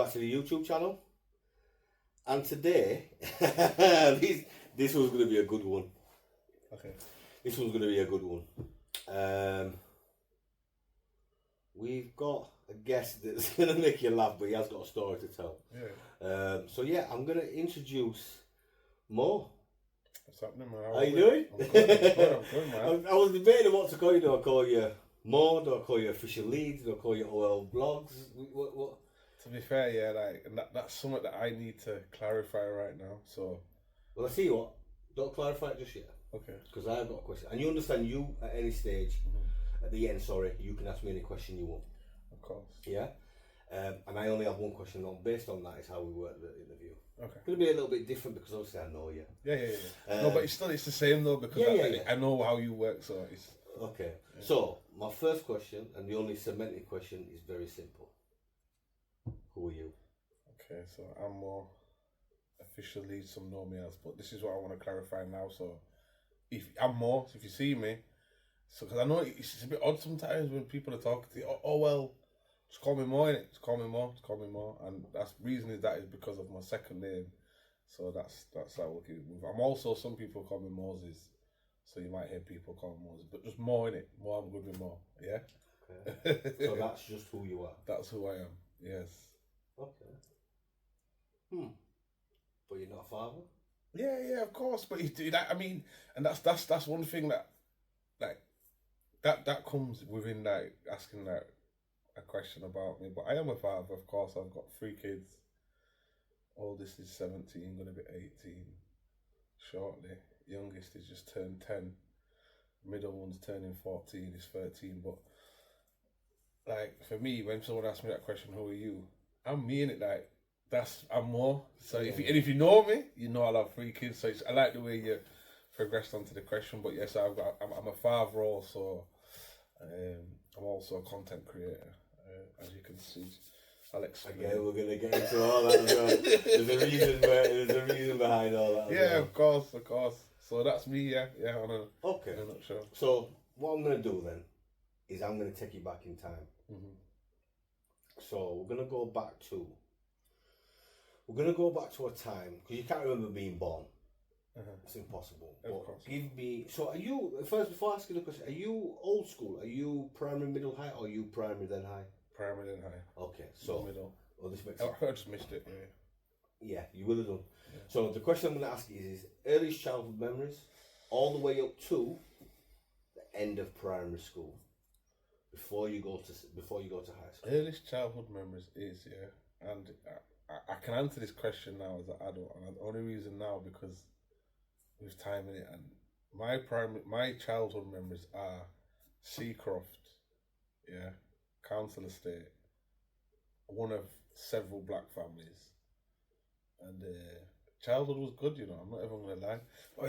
back to the YouTube channel. And today, this was going to be a good one. Okay. This one's going to be a good one. We've got a guest that's going to make you laugh, but he has got a story to tell. Yeah. So yeah, I'm going to introduce Mo. What's happening, man? How you doing? I'm good, man. I was debating what to call you. Do I call you Mo? Do I call you Official Leeds? Do I call you OL Blogs? What? To be fair, yeah, like, and that's something that I need to clarify right now. So, Well, I see you what. Don't clarify it just yet. okay. Because I've got a question. And you understand, you at any stage, at the end, you can ask me any question you want. Of course. Yeah? And I only have one question on. Based on that is how we work the interview. Okay. It's going to be a little bit different because obviously I know you. Yeah. No, but it's the same though, because I know how you work, so it's... Okay. Yeah. So, my first question, and the only cemented question, is very simple. Who are you? Okay, so I'm more officially, some know me as, but this is what I want to clarify now. So, if you see me, so because I know it's a bit odd sometimes when people are talking to you, oh well, just call me Mo, innit? Just call me Mo, and that's reason is because of my second name. So that's how we'll keep it moving. I'm also, some people call me Moses, so you might hear people call me Moses, but just Mo, innit? Mo, I'm good with Mo, yeah. Okay. So that's just who you are. That's who I am. Yes. Okay. But you're not a father? Yeah, of course. But I mean, and that's one thing that comes within like asking like a question about me. But I am a father, of course. I've got 3 kids. Oldest is 17, gonna be 18 shortly. Youngest is just turned 10. Middle one's turning 14, is 13. But like for me, when someone asks me that question, who are you? I'm me in it, like I'm more. So if you know me, you know I'll have 3 kids. So I like the way you progressed onto the question. But yes, I'm a father also. I'm also a content creator, as you can see. I'll explain. Okay, we're gonna get into all that as well. There's a reason behind all that. Yeah, of course. So that's me. Yeah. Okay. In a nutshell. So what I'm gonna do then is I'm gonna take you back in time. Mm-hmm. So we're gonna go back to a time, because you can't remember being born. It's impossible. Of course. Give me. So are you, first before I ask you the question, are you old school? Are you primary, middle, high, or are you primary then high? Primary then high. Okay, so middle. Oh, this makes sense. I just missed it. Yeah, you will have done. Yeah. So the question I'm going to ask you is earliest childhood memories, all the way up to the end of primary school, before you go to high school. Earliest childhood memories is and I can answer this question now as an adult, and the only reason now because with time in it, and my childhood memories are Seacroft, council estate, one of several black families, and childhood was good. I'm not even gonna lie. We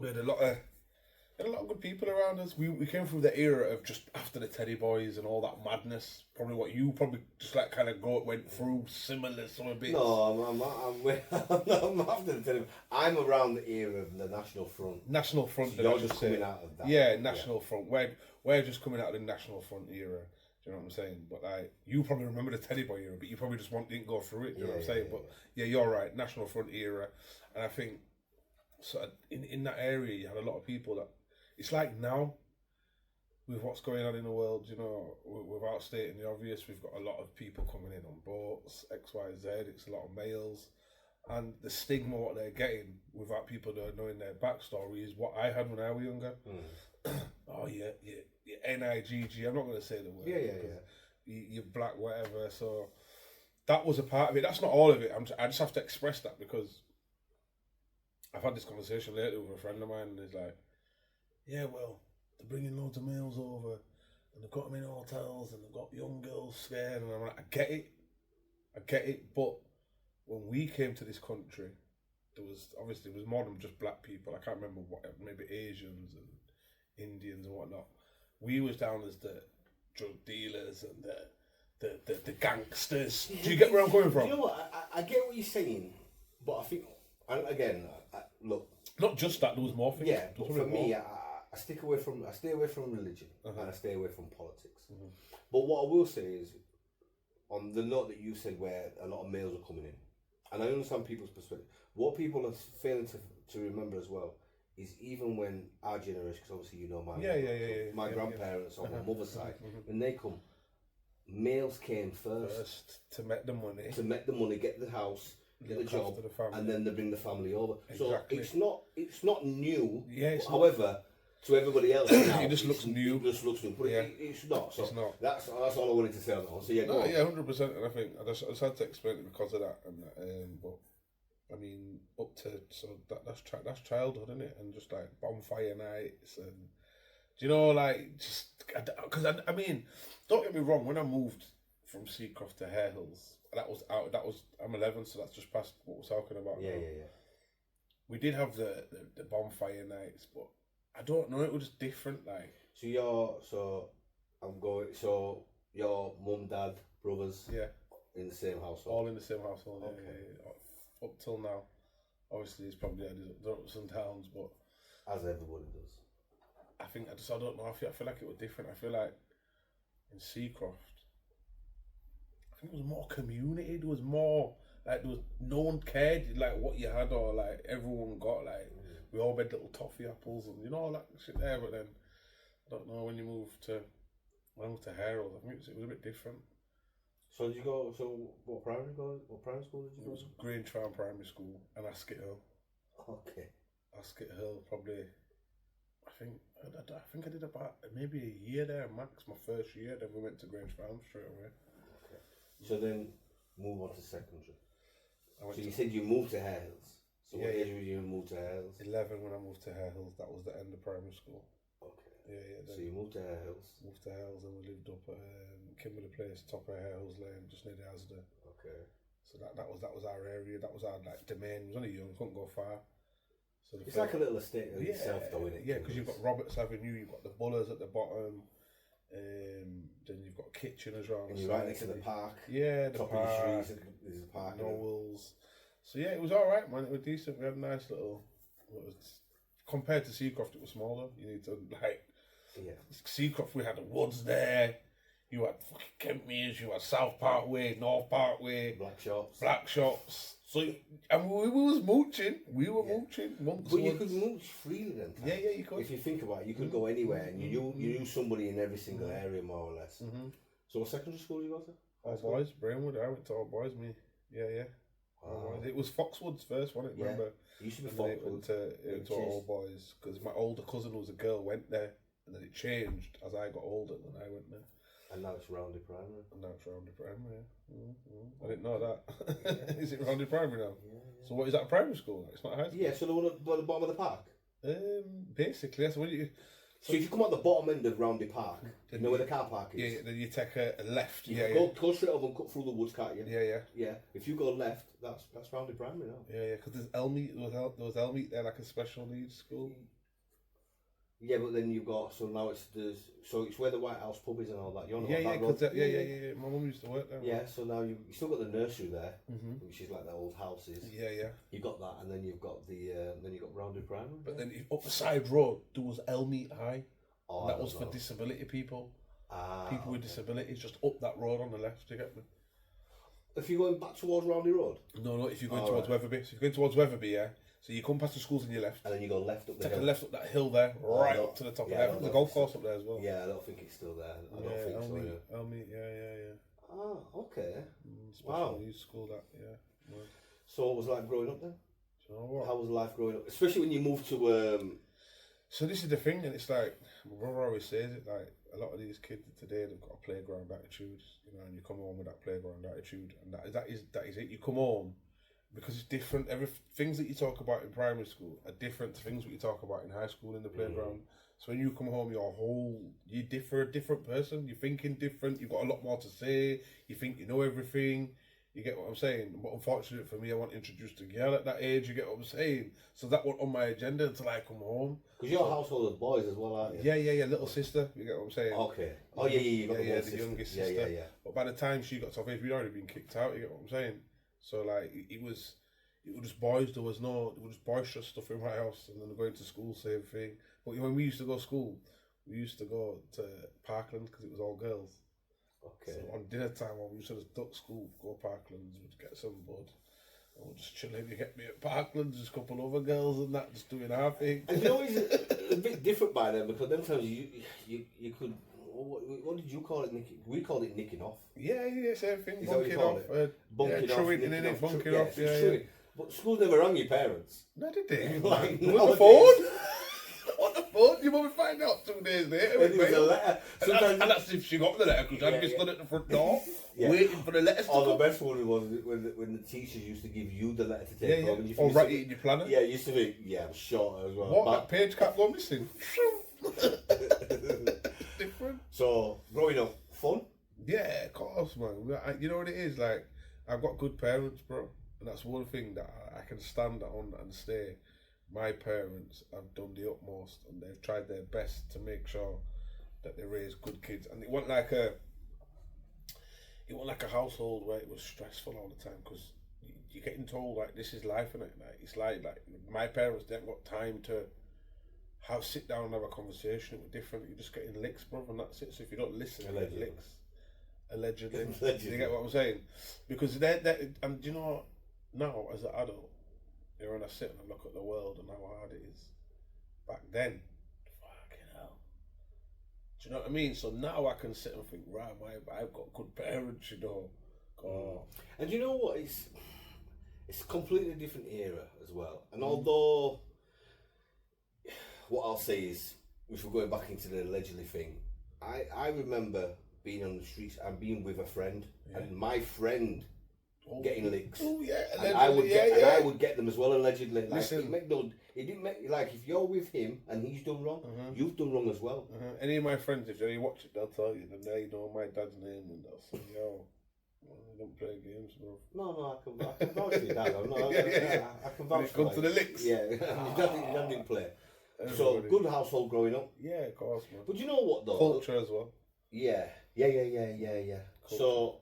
had a lot of good people around us. We came through the era of just after the Teddy Boys and all that madness. Probably what you just like kind of went through, similar some of bits. No, I'm after the Teddy Boys. I'm around the era of the National Front. National Front. So you're just coming out of that. Yeah, National Front. We're just coming out of the National Front era. Do you know what I'm saying? But you probably remember the Teddy Boy era, but you probably just didn't go through it. Do you know what I'm saying? But you're right. National Front era, and I think so. In that area, you had a lot of people that. It's like now, with what's going on in the world, without stating the obvious, we've got a lot of people coming in on boats, X, Y, Z. It's a lot of males, and the stigma what they're getting without people knowing their backstory is what I had when I was younger. Oh yeah, NIGG. I'm not going to say the word. Yeah. You're black, whatever. So that was a part of it. That's not all of it. I just have to express that because I've had this conversation lately with a friend of mine, and he's like, yeah, well, they're bringing loads of males over, and they've got them in hotels, and they've got young girls scared, and I'm like, I get it, but when we came to this country, there was more than just black people. I can't remember what, maybe Asians and Indians and whatnot. We was down as the drug dealers and the gangsters. Do you get where I'm coming from? You know what? I get what you're saying, but I think, and again, look. Not just that. There was more things. Yeah, but for me, I stay away from religion and I stay away from politics. But what I will say is, on the note that you said where a lot of males are coming in, and I understand people's perspective. What people are failing to remember as well is even when our generation, because obviously you know my grandparents on my mother's side, when they come, males came first to make the money, get the house, get the job, and then they bring the family over. Exactly. So it's not new. Yeah. However, to everybody else now, it just looks new. It just looks new, but it's not. So it's not. That's all I wanted to say on that one. So yeah, no, yeah, 100%. And I think I just had to explain it because of that. And but I mean, up to that's childhood, isn't it? And just like bonfire nights and do you know, like just because I mean, don't get me wrong. When I moved from Seacroft to Hare Hills, that was I'm 11, so that's just past what we're talking about. Yeah. We did have the bonfire nights, but I don't know. It was just different, like. So your mum, dad, brothers, in the same household. All in the same household. Okay. Yeah. Up till now, obviously, it's probably had his ups and downs, but as everybody does. I don't know. I feel like it was different. I feel like in Seacroft, I think it was more community. There was more like no one cared like what you had or like everyone got like. We all made little toffee apples and you know all that shit there, but then I don't know when I moved to Harold, I think it was a bit different. So did you go? So what primary school did you go? It was Grange Farm Primary School and Ascot Hill. Okay. Ascot Hill probably. I think I did about maybe a year there max. My first year, then we went to Grange Farm straight away. Okay. So then move on to secondary. So you said you moved to Hare Hills. So what age did you move to Hare Hills? 11 when I moved to Hare Hills. That was the end of primary school. Okay. Yeah. So you moved to Hare Hills. Moved to Hare Hills and we lived up at Kimberley Place, top of Hare Hills Lane, just near the Asda. Okay. So that was our area. That was our like domain. It was only young, couldn't go far. So it's like a little estate of itself, though, isn't it? Yeah, because you've got Roberts Avenue, you've got the Bullers at the bottom. Then you've got Kitcheners around. And you're right next to the park. Yeah, the top park. Of the trees, there's a park. Knowles. So yeah, it was all right, man. It was decent. We had a nice little. Compared to Seacroft, it was smaller. You need to like. Yeah. Seacroft, we had the woods there. You had fucking Kentmeres. You had South Parkway, North Parkway, Black shops. So and we was mooching. We were mooching. But you could mooch freely then. Yeah, you could. If you think about it, you could go anywhere, and you knew somebody in every single area more or less. Mm-hmm. So what secondary school did you go to? All boys, Brainwood. I went to all boys. Yeah. Wow. It was Foxwoods first, wasn't it? Remember? It used to be Foxwoods. It went to all boys because my older cousin was a girl, went there, and then it changed as I got older, and I went there. And now it's Rounded Primary. I didn't know that. Is it Rounded Primary now? Yeah. So what is that, a primary school? It's not a high school? Yeah, so the one at the bottom of the park? Basically, that's what you... So if you come at the bottom end of Roundy Park, you know where the car park is? Yeah, then you take a left. Go straight over and cut through the woods, can't you? Yeah. If you go left, that's Roundy Primary now. Yeah, because there's Elmeet. There was Elmeet there, like a special needs school. Yeah, but then you've got so it's where the White House pub is and all that. You know yeah. My mum used to work there. Yeah, so now you still got the nursery there, which is like the old houses. Yeah. You got that, and then you've got Rounded Primary. But then up the side road there was Elmeet High. Oh, that was for disability people. People with disabilities, just up that road on the left to get me. If you're going back towards Roundy Road? No, if you're going towards Wetherby. So if you're going towards Wetherby, yeah. So you come past the schools on your left. And then you go left up the hill. Take a left up that hill there, right up to the top of there. There's a golf course up there as well. Yeah, I don't think it's still there. I don't think so. Elmeet, yeah. Ah, okay. Special needs school, that, yeah. So what was it like growing up then? Do you know what? How was life growing up? Especially when you moved to... So this is the thing, and it's like, my brother always says it, like, a lot of these kids today, they've got a playground attitude, you know, and you come home with that playground attitude, and that is it. You come home, because it's different. Things that you talk about in primary school are different to things that you talk about in high school in the playground. So when you come home, you differ, a different person. You're thinking different. You've got a lot more to say. You think you know everything. You get what I'm saying? But unfortunately for me, I wasn't introduced to a girl at that age. You get what I'm saying? So that wasn't on my agenda until I come home. Because you're a household of boys as well, aren't you? Yeah. Little sister. You get what I'm saying? Okay. Oh yeah. You got the youngest sister. Yeah. But by the time she got to age, we'd already been kicked out. You get what I'm saying? So like it was just boys. There was just boisterous stuff in my house, and then going to school, same thing. But when we used to go to school, we used to go to Parkland because it was all girls. Okay. So on dinner time, when we used to just duck school, go Parklands, we'd get some bud. And we'll just chill in. You get me at Parklands, there's a couple other girls and that, just doing our thing. And it's a bit different by then because them times you could. What did you call it? We called it nicking off. Yeah, same thing. Bunking off. Bunking off. Bunking off. Yeah. But schools never rang your parents. No, did they? Like, on the phone? On the phone? You probably find out 2 days later. It was a letter. And that's if she got the letter, because I'd be stood at the front door waiting for the letters to come. The best one was when the teachers used to give you the letter to take home. Yeah. Or write it in your planner. Yeah, you used to think, I'm short as well. What? That page can't go missing. Different. So, growing up, fun? Yeah, of course, man. You know what it is? Like, I've got good parents, bro. And that's one thing that I can stand on and say. My parents have done the utmost and they've tried their best to make sure that they raise good kids. And it wasn't like a household where it was stressful all the time, because you're getting told like this is life, innit? Like it's like my parents didn't got time to sit down and have a conversation. It was different. You're just getting licks, bro, and that's it. So if you don't listen, you get licks. Allegedly. You get what I'm saying? Because and you know what? Now as an adult, you're on a sit and look at the world and how hard it is. Back then, fucking hell. Do you know what I mean? So now I can sit and think, right, I've got good parents, you know. God. And you know what? It's a completely different era as well. And although, what I'll say is, if we're going back into the allegedly thing, I remember being on the streets and being with a friend, and my friend getting licks. Oh yeah, and I would get them as well, allegedly. Like, listen, it didn't make like if you're with him and he's done wrong, you've done wrong as well. Any of my friends, if they watch it, they'll tell you that they know my dad's name and they'll say, "Yo, I don't play games, bro." No, I can vouch for your dad. I can vouch for to the licks. Yeah, your dad didn't play. So good household growing up. Yeah, of course, man. But you know what though? Culture as well. Yeah. Culture. So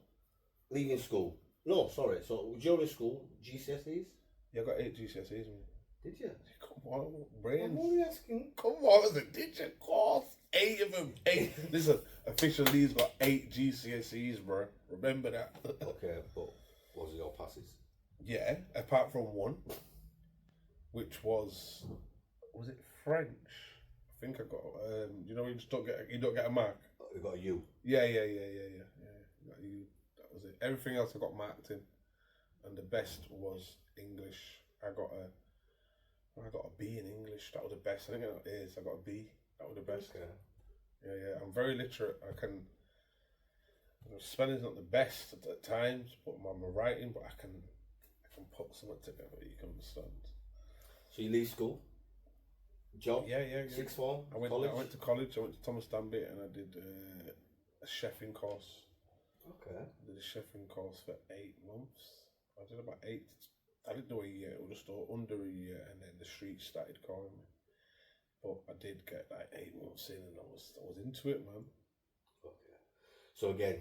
leaving school. No, sorry. So during school, GCSEs? Yeah, I got 8 GCSEs, man. Did you? Come on, brains. I'm only asking. Come on, did you? Of course. 8 of them. 8. Listen, official Lee's got 8 GCSEs, bro. Remember that. Okay, but was it all passes? Yeah, apart from one, which was it French? I think I got. You know, you don't get a mark. You got a U. Yeah. You got a U. That was it. Everything else I got marked in, and the best was English. I got a B in English. That was the best. I think I got A's. I got a B. That was the best. Okay. Yeah. I'm very literate. Spelling's not the best at times, but my writing, but I can put something together you can understand. So you leave school? Job? Yeah. Sixth form? I went to college. I went to Thomas Danby and I did a chefing course. Okay. I did a chefing course for 8 months. I did about 8. I didn't do a year. It was just under a year, and then the streets started calling me. But I did get like 8 months in, and I was into it, man. Okay. So again,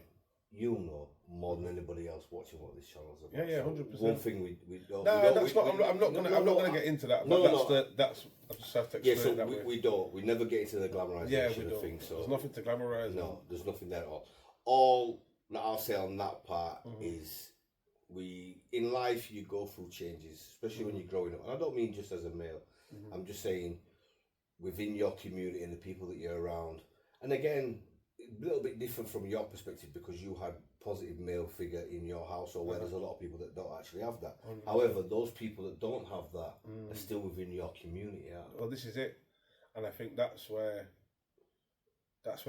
you know more than anybody else watching what this channel's about. Yeah, 100%. One thing we don't. I'm not gonna get into that. That's I just have to explain that way. We don't. We never get into the glamorization of things. So there's nothing to glamorize. No, there's nothing there at all. All that I'll say on that part is in life you go through changes, especially when you're growing up. And I don't mean just as a male. I'm just saying within your community and the people that you're around. And again, a little bit different from your perspective because you had positive male figure in your household where there's a lot of people that don't actually have that. 100%. However, those people that don't have that are still within your community. Well, this is it, and I think that's where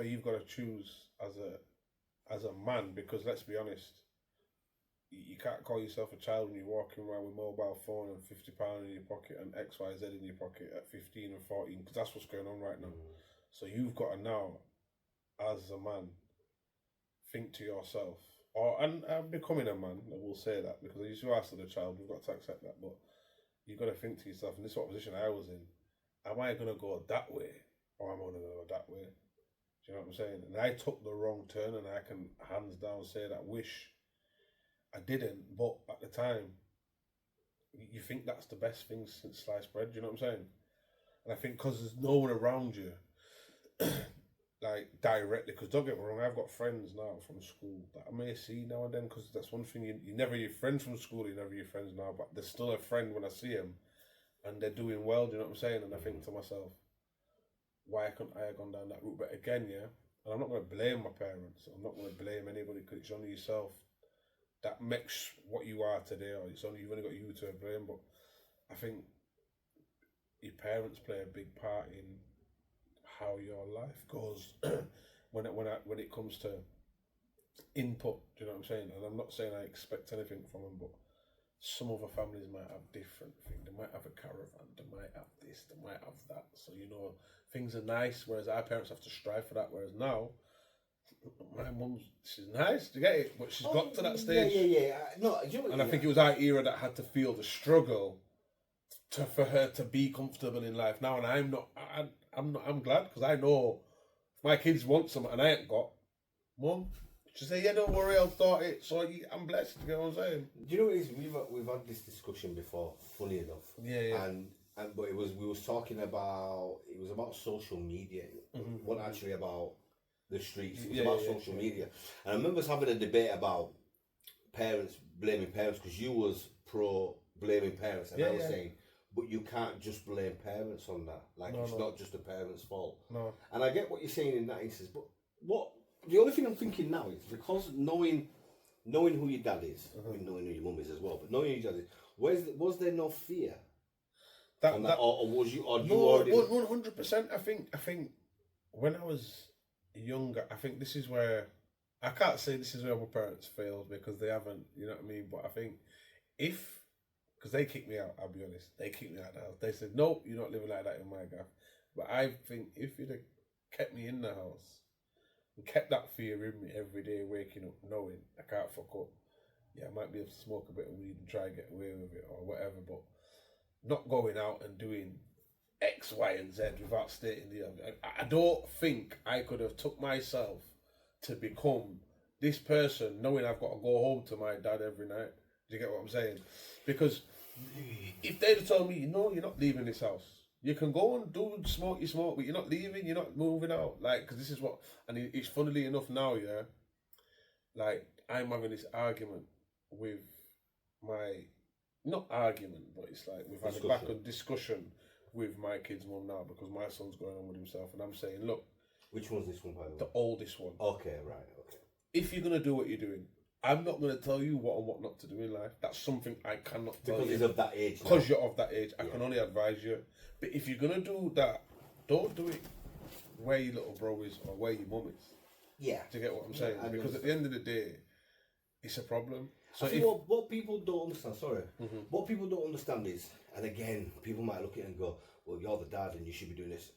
you've got to choose as a man, because let's be honest, you can't call yourself a child when you're walking around with a mobile phone and £50 in your pocket and XYZ in your pocket at 15 and 14, because that's what's going on right now. So you've got to now, as a man, think to yourself, and becoming a man, I will say that, because you still ask as a child, we've got to accept that, but you've got to think to yourself, and this is what position I was in, am I going to go that way, or am I going to go that way? Do you know what I'm saying? And I took the wrong turn, and I can hands down say that I wish I didn't, but at the time, you think that's the best thing since sliced bread, do you know what I'm saying? And I think because there's no one around you, like directly, because don't get me wrong, I've got friends now from school that I may see now and then, because that's one thing, you never your friends from school, you never your friends now, but there's still a friend when I see them and they're doing well, do you know what I'm saying? And I think to myself, why couldn't I have gone down that route? But again, yeah, and I'm not going to blame my parents, I'm not going to blame anybody, because it's only yourself that makes what you are today, or you've only got you to blame. But I think your parents play a big part in how your life goes when it comes to input. Do you know what I'm saying? And I'm not saying I expect anything from them, but some other families might have different things. They might have a caravan, they might have this, they might have that. So things are nice, whereas our parents have to strive for that. Whereas now, my mum's, she's nice, do you get it? But she's got to that stage. Yeah. No, and I think it was our era that had to feel the struggle for her to be comfortable in life now. And I'm glad, because I know if my kids want something and I ain't got, Mum, she say, yeah, don't worry, I'll start it. So I'm blessed. You know what I'm saying? Do you know what it is? We've had this discussion before. Funny enough. Yeah. But we was talking about social media. Mm-hmm. What actually about the streets? It was about social media. And I remember us having a debate about parents blaming parents, because you was pro blaming parents, and I was saying, but you can't just blame parents on that. Like, it's not just the parents' fault. No. And I get what you're saying in that instance, but the only thing I'm thinking now is, because knowing who your dad is, I mean, knowing who your mum is as well, but knowing who your dad is, was there no fear? Or was you? Or no, you already... 100%. I think when I was younger, I think this is where I can't say this is where my parents failed, because they haven't. You know what I mean? But I think because they kicked me out, I'll be honest. They kicked me out of the house. They said, nope, you're not living like that in my gaff. But I think if you'd have kept me in the house and kept that fear in me every day, waking up, knowing I can't fuck up, yeah, I might be able to smoke a bit of weed and try and get away with it or whatever, but not going out and doing X, Y, and Z without stating the other. I don't think I could have took myself to become this person knowing I've got to go home to my dad every night. Do you get what I'm saying? Because if they'd have told me, no, you're not leaving this house. You can go and do smoke, but you're not leaving, you're not moving out. Like, because this is what, and it's funnily enough now, yeah, like, I'm having this argument with not argument, but it's like we've had a back and discussion with my kid's mum now, because my son's going on with himself, and I'm saying, look. Which one's this one, by the way? The oldest one. Okay, right, okay. If you're going to do what you're doing, I'm not going to tell you what and what not to do in life. That's something I cannot tell you. Because he's of that age. Because you're of that age. I can only advise you. But if you're going to do that, don't do it where your little bro is or where your mum is. Yeah. Do you get what I'm saying? Because at the end of the day, it's a problem. So I think what people don't understand, what people don't understand is, and again, people might look at it and go, well, you're the dad and you should be doing this.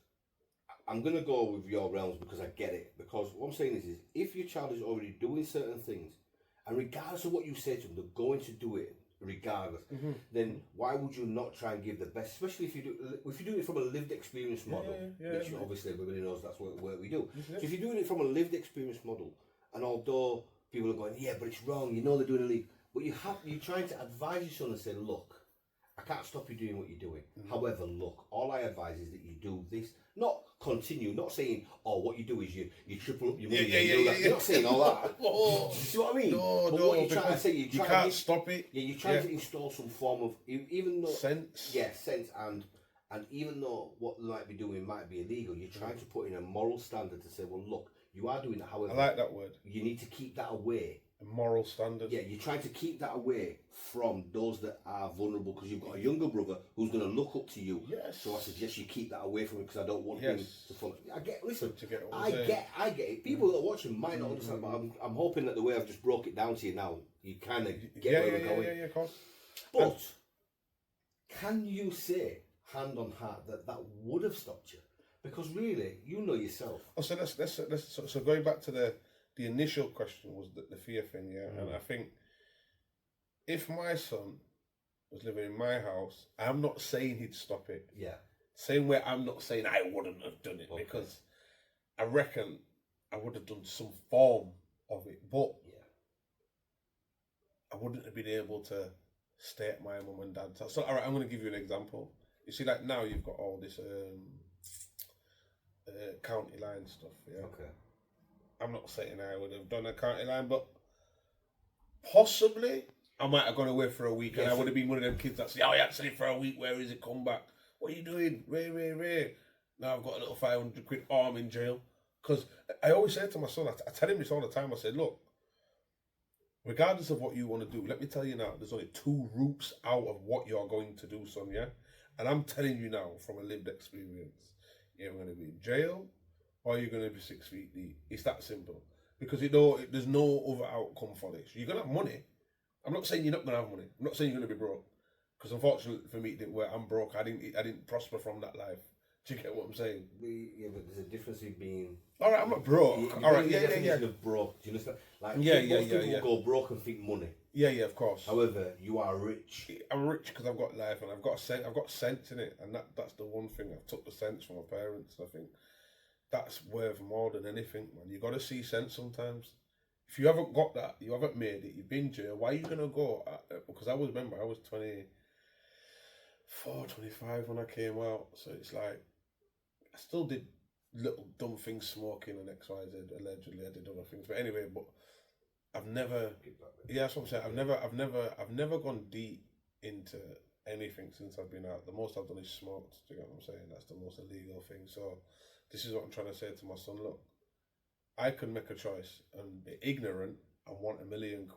I'm going to go with your realms because I get it. Because what I'm saying is if your child is already doing certain things, and regardless of what you say to them, they're going to do it regardless, then why would you not try and give the best, especially if you're doing it from a lived experience model, which obviously everybody knows that's what we do. So if you're doing it from a lived experience model, and although people are going, yeah, but it's wrong, you know they're doing illegal, but you're trying to advise your son and say, look, I can't stop you doing what you're doing. However, look, all I advise is that you do this. Not continue, not saying, oh, what you do is you triple up your money. You're not saying all that. You see what I mean? No, what you're trying to say, you can't stop it. Yeah, you're trying to install some form of, even though... Sense. Yeah, sense. And even though what they might be doing might be illegal, you're trying to put in a moral standard to say, well, look, you are doing that, however... I like that word. You need to keep that away. A moral standard. Yeah, you're trying to keep that away from those that are vulnerable, because you've got a younger brother who's going to look up to you. Yes. So I suggest you keep that away from him, because I don't want him to follow. I get it. People that are watching might not understand, but I'm hoping that the way I've just broke it down to you now, you kind of get where we're going. Yeah, of course. But can you say, hand on heart, that would have stopped you? Because really, you know yourself. Oh, so let's so going back to the initial question was the fear thing, and I think if my son was living in my house, I'm not saying he'd stop it. Yeah. Same way I'm not saying I wouldn't have done it, because I reckon I would have done some form of it, but I wouldn't have been able to stay at my mum and dad's house. So, all right, I'm going to give you an example. You see, like now you've got all this county line stuff. Yeah. Okay. I'm not saying I would have done a county line, but possibly I might have gone away for a week, and I would have been one of them kids that say, "Oh, yeah, actually for a week. Where is it? Come back. What are you doing? Ray. Now I've got a little 500 quid. Oh, I'm in jail." Because I always say to my son, I tell him this all the time. I said, "Look, regardless of what you want to do, let me tell you now, there's only two routes out of what you're going to do, son, yeah? And I'm telling you now from a lived experience, you're going to be in jail or you're going to be 6 feet deep. It's that simple. Because there's no other outcome for this. You're going to have money. I'm not saying you're not going to have money. I'm not saying you're going to be broke. Because unfortunately for me, it didn't work. I'm broke. I didn't prosper from that life. Do you get what I'm saying? Yeah, but there's a difference in being... All right, I'm not broke. All right, yeah. Of broke. Do you understand? Like, most people go broke and think money. Yeah, of course. However, you are rich. I'm rich because I've got life and I've got sense in it, and that's the one thing. I've took the sense from my parents. I think that's worth more than anything, man. You got to see sense sometimes. If you haven't got that, you haven't made it. You've been in jail. Why are you gonna go? Because I was 24, 25 when I came out, so it's like I still did little dumb things, smoking and XYZ. Allegedly, I did other things, but anyway, but I've never. Yeah, that's what I'm saying. I've never gone deep into anything since I've been out. The most I've done is smoked. Do you get what I'm saying? That's the most illegal thing. So, this is what I'm trying to say to my son. Look, I can make a choice and be ignorant and want £1 million,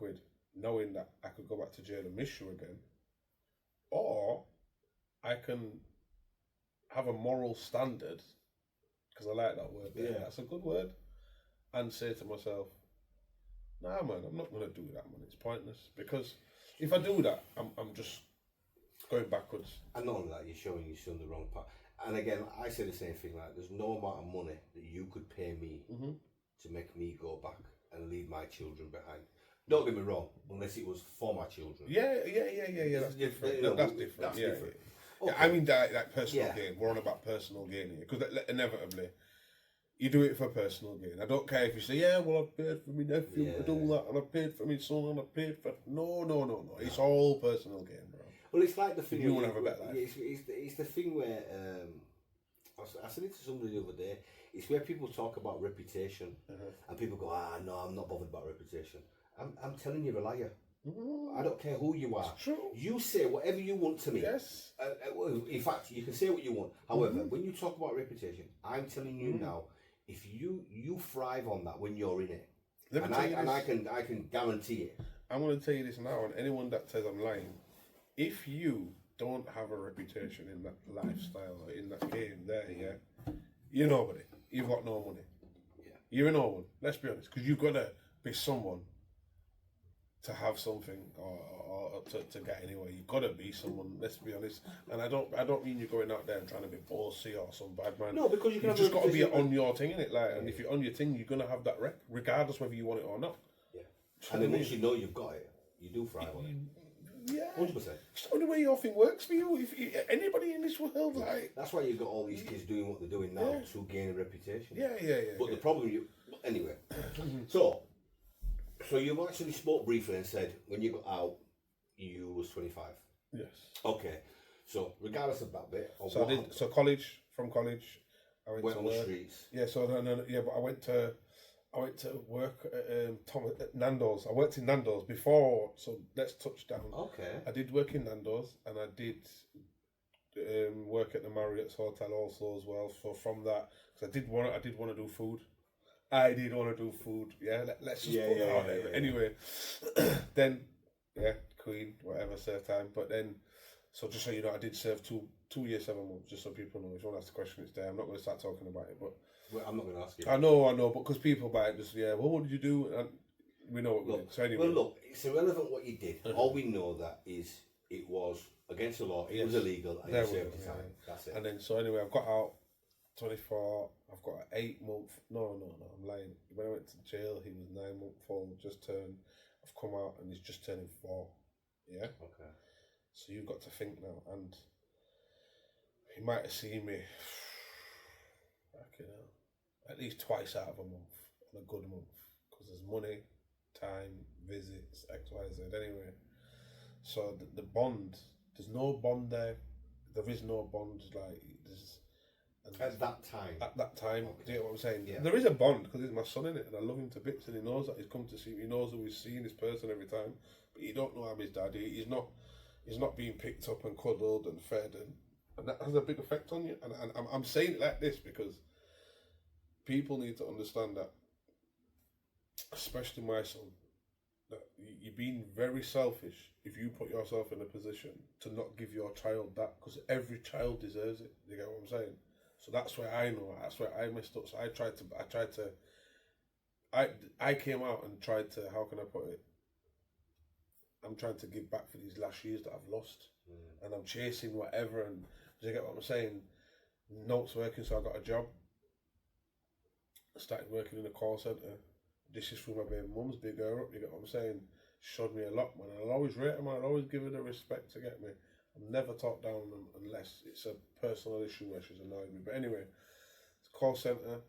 knowing that I could go back to jail and miss you again, or I can have a moral standard, because I like that word. Yeah, that's a good word, and say to myself, "Nah, man, I'm not gonna do that, man. It's pointless. Because if I do that, I'm just going backwards." And not only that, you're showing your son the wrong path. And again, I say the same thing. Like, there's no amount of money that you could pay me to make me go back and leave my children behind. Don't get me wrong, unless it was for my children. Yeah. That's different. That's different. That's different. Okay. Yeah, I mean, like personal gain. We're on about personal gain here, because inevitably, you do it for personal gain. I don't care if you say, "Yeah, well, I paid for my nephew to do that, and I paid for my son, and I paid for..." No. It's all personal gain, bro. Well, it's like the thing. You want to have a better life. It's the thing where I said it to somebody the other day. It's where people talk about reputation, and people go, "No, I'm not bothered about reputation." I'm telling you, you're a liar. I don't care who you are. It's true. You say whatever you want to me. Yes. In fact, you can say what you want. However, when you talk about reputation, I'm telling you now, if you thrive on that when you're in it, I can guarantee it. I'm going to tell you this now, and anyone that says I'm lying, if you don't have a reputation in that lifestyle or in that game there, you're nobody. You've got no money. Yeah. You're no one. Let's be honest, because you've got to be someone to have something or to get anywhere. You've got to be someone. Let's be honest. And I don't mean you're going out there and trying to be bossy or some bad man. No, because you've just got to be on your thing, innit? Like, and if you're on your thing, you're gonna have that rep, regardless whether you want it or not. Yeah. And then once you know you've got it, you do thrive on it. Yeah. 100%. It's the only way your thing works for you. If anybody in this world, like, that's why you've got all these kids doing what they're doing now to gain a reputation. Yeah. But the problem, anyway. So you've actually spoke briefly and said when you got out, you was 25. Yes. Okay. So regardless of that bit, from college, I went to on work. The streets. Yeah. So but I went to work at Nando's. I worked in Nando's before, so let's touch down. Okay. I did work in Nando's, and I did work at the Marriott's Hotel also as well. So from that, because I did want to do food. I did want to do food. Yeah, let's just put that out there. But anyway, then Queen, whatever, serve time. But then, so just so you know, I did serve two years, 7 months. Just so people know. If you want to ask the question, it's there. I'm not going to start talking about it, but I'm not going to ask you. I know, but because people buy it, just well, what did you do? And we know what we did. So anyway, well, look, it's irrelevant what you did. All we know that is it was against the law. It was illegal, and you served the time. That's it. And then, so anyway, I've got out 24. I've got an 8 month. No, I'm lying. When I went to jail, he was 9 month old, just turned. I've come out and he's just turning 4. Yeah. Okay. So you've got to think now, and he might have seen me, at least twice out of a month, on a good month, because there's money, time, visits, XYZ. Anyway, so the bond, there's no bond there. There is no bond. Like, And at that time. At that time, okay. Do you know what I'm saying? Yeah. There is a bond because he's my son in it, and I love him to bits, and he knows that he's come to see me. He knows that we've seen this person every time, but you don't know I'm his daddy. He's not being picked up and cuddled and fed, and that has a big effect on you. And I'm saying it like this because people need to understand that, especially my son, that you're being very selfish if you put yourself in a position to not give your child that, because every child deserves it. You get what I'm saying? So that's where I know. That's where I messed up. So I came out and tried to. How can I put it? I'm trying to give back for these last years that I've lost, and I'm chasing whatever. And do you get what I'm saying? Notes working, so I got a job. I started working in a call centre. This is through my baby mum's, big her up. You get what I'm saying? Showed me a lot, man. I'll always rate her, man. I'll always give her the respect to get me. I've never talked down them unless it's a personal issue where she's annoyed me. But anyway, it's a call centre.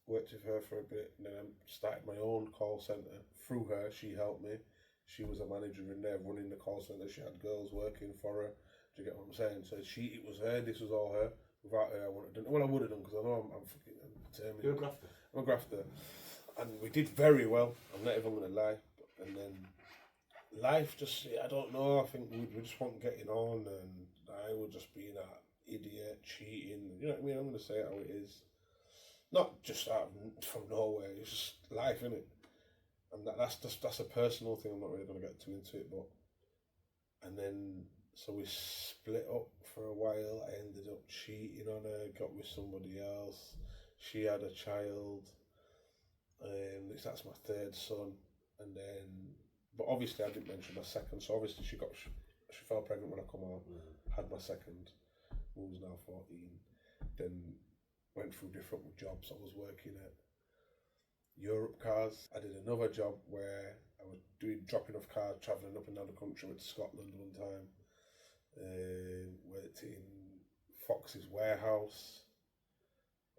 Worked with her for a bit, and then I started my own call centre. Through her, she helped me. She was a manager in there running the call centre. She had girls working for her. Do you get what I'm saying? So it was her. This was all her. Without her, I wouldn't have done. Well, I would have done because I know I'm determined. You're a grafter. I'm a grafter, and we did very well. I'm not even going to lie. And then life just—I don't know. I think we just weren't getting on, and I was just being an idiot, cheating. You know what I mean? I'm going to say it how it is. Not just from nowhere. It's just life, innit? And that's a personal thing. I'm not really going to get too into it, but and then so we split up for a while. I ended up cheating on her, got with somebody else. She had a child. That's my third son, and then but obviously I didn't mention my second. So obviously she fell pregnant when I come out. Had my second, who was now 14. Then went through different jobs. I was working at Europe Cars. I did another job where I was dropping off cars, travelling up and down the country. Went to Scotland one time. Worked in Fox's warehouse.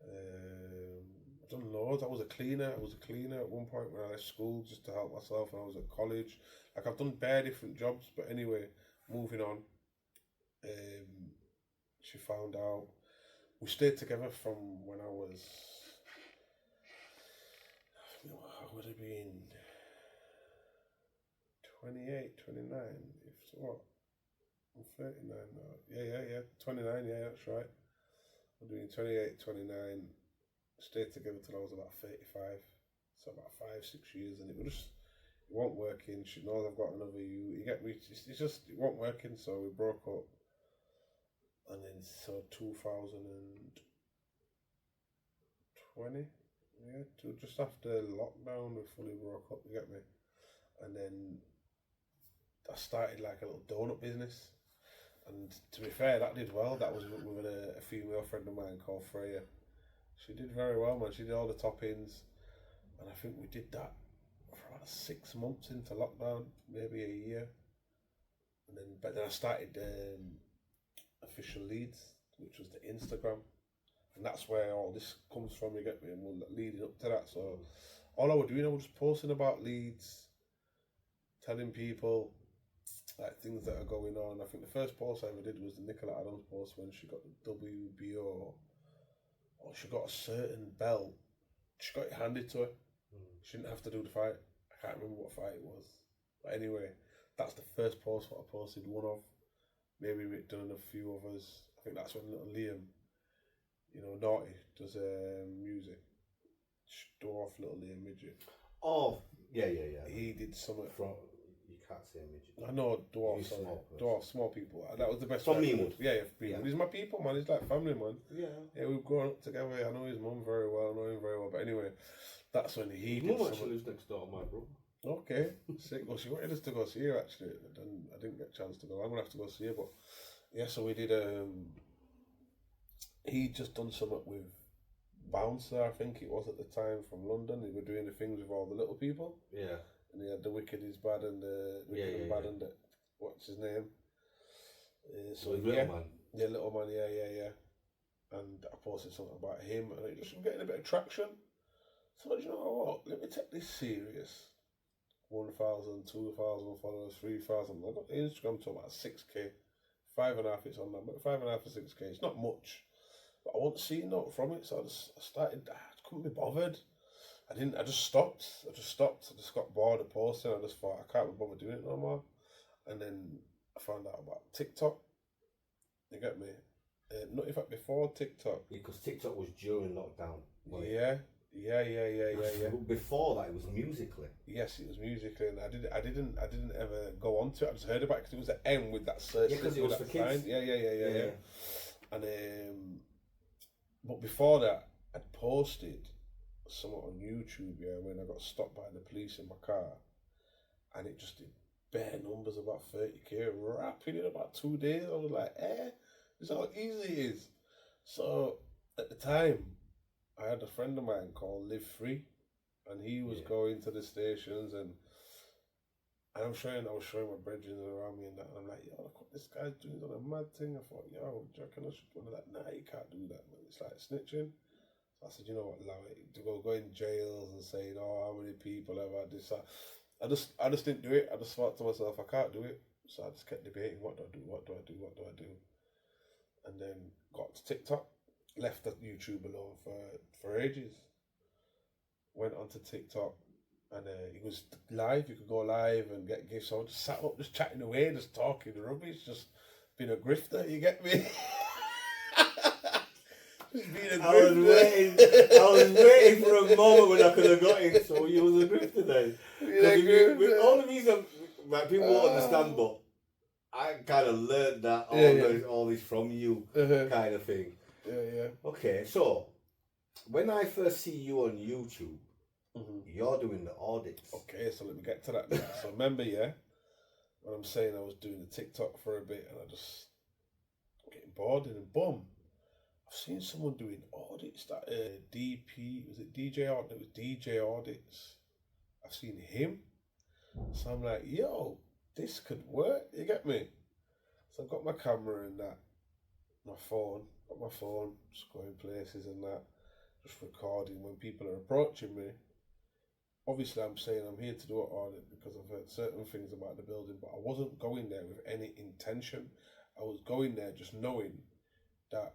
I've done loads. I was a cleaner at one point when I left school just to help myself when I was at college. Like I've done bare different jobs, but anyway, moving on. She found out. We stayed together from when I would have been 28, 29. If what? I'm 39 now. Yeah. 29, yeah, that's right. I'm doing 28, 29. Stayed together till I was about 35. So about 5-6 years, and it wasn't working. She knows I've got another you get me. It's just, it wasn't working, so we broke up. And then, so 2020, just after lockdown, we fully broke up, you get me? And then I started like a little donut business. And to be fair, that did well. That was with a female friend of mine called Freya. She did very well, man. She did all the toppings. And I think we did that for about 6 months into lockdown, maybe a year. But then I started Official Leads, which was the Instagram, and that's where all this comes from, you get me, and we're leading up to that. So all I was doing, I was just posting about leads, telling people like things that are going on. I think the first post I ever did was the Nicola Adams post when she got the WBO, or she got a certain belt, she got it handed to her. She didn't have to do the fight. I can't remember what fight it was, but anyway, that's the first post that I posted, one of. Maybe we've done a few others. I think that's when little Liam, Naughty, does music. Dwarf little Liam midget. Oh, yeah. He did something from. You can't say a midget. I know dwarf. Small people. That was the best. From Meanwood. Yeah. He's my people, man. He's like family, man. Yeah, we've grown up together. I know his mum very well. I know him very well. But anyway, that's when he did. Mum actually lives next door to my brother. Okay, sick. Well, she wanted us to go see her actually, and I didn't get a chance to go. I'm gonna have to go see her, but yeah. So we did. He just done something with Bouncer, I think it was at the time, from London. They were doing the things with all the little people. Yeah. And he had the Wicked is Bad and the Wicked and Bad and the, what's his name? Little Man. Yeah, Little Man. Yeah. And I posted something about him, and it just was getting a bit of traction. So you know what? Let me take this serious. 1,000, 2,000 followers, 3,000. I got the Instagram to about 6k, 5.5 it's on that, but 5.5 to 6k. It's not much, but I wasn't seeing nothing from it, so I started. I couldn't be bothered. I just stopped. I just got bored of posting. I just thought I can't be bothered doing it no more. And then I found out about TikTok. You get me? Not in fact before TikTok. Because TikTok was during lockdown. Yeah. Before that, it was Musical.ly. Yes, it was Musical.ly, and I didn't ever go on to it. I just heard about it because it was an M with that search. Yeah, because it was for kids. Yeah. And but before that, I'd posted something on YouTube. Yeah, when I got stopped by the police in my car, and it just did bare numbers, about 30k, rapid in about 2 days. I was like, this is how easy it is. So at the time, I had a friend of mine called Live Free, and he was going to the stations, and I was showing my brethren around me and that, and I'm like, yo, look what this guy's doing, he's on a mad thing. I thought, yo, do you reckon I should do that? Nah, you can't do that, man. It's like snitching. So I said, you know what, allow it. To go in jails and saying, oh, how many people have had this? I just didn't do it. I just thought to myself, I can't do it. So I just kept debating, what do I do? And then got to TikTok, left the YouTube alone for ages. Went onto TikTok, and it was live. You could go live and get gifts. So I just sat up, just chatting away, just talking rubbish, just being a grifter. You get me? Just being a grifter. I was waiting for a moment when I could have got it. So you was a grifter then. All the reason, like, people won't understand, but I kind of learned that all this from you, kind of thing. Yeah. Okay, so when I first see you on YouTube, you're doing the audits. Okay, so let me get to that. So remember, when I'm saying I was doing the TikTok for a bit, and I just getting bored, and then boom, I've seen someone doing audits. That DP, was it DJ Audit? It was DJ Audits. I've seen him, so I'm like, yo, this could work. You get me? So I've got my camera and that, my phone, just going places and that, just recording when people are approaching me. Obviously, I'm saying I'm here to do an audit because I've heard certain things about the building, but I wasn't going there with any intention. I was going there just knowing that,